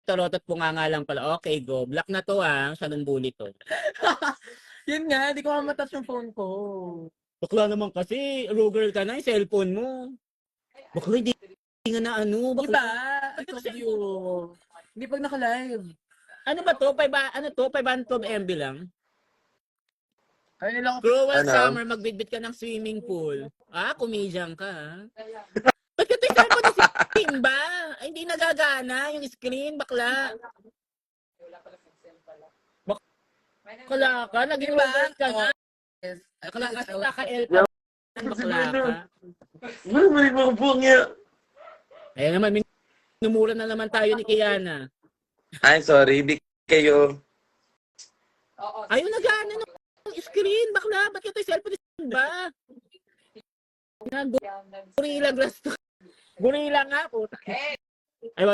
Tarotot po nga lang pala. Okay, go. Black na to siya nung bully to. Yun nga, di ko matouch yung phone ko. Bakla naman kasi, Ruger ka na, yung cellphone mo. Bakla, hindi nga na ano. Diba? Bakla. I told you. Hindi pag naka-live. Ano ba to? 500 MB lang? Ay, nila ko. Cruel Ano? Summer, magbitbit ka ng swimming pool. Comedian ka. Ba't ka tayo cellphone ni Simba? Ay, hindi nagagana yung screen, bakla. Bakla ka, naging Diba? Ruger ka na. Yes. Bakla ka, naka-L pa. Bakla ka. May mga bungya. Ayan naman, minumura na naman tayo ni Kiana. Ay, sorry. Di kayo. Ayaw nagana ng screen, bakla. Ba't ka tayo cellphone ni Simba? Gorilla glass to. Gorilla nga po.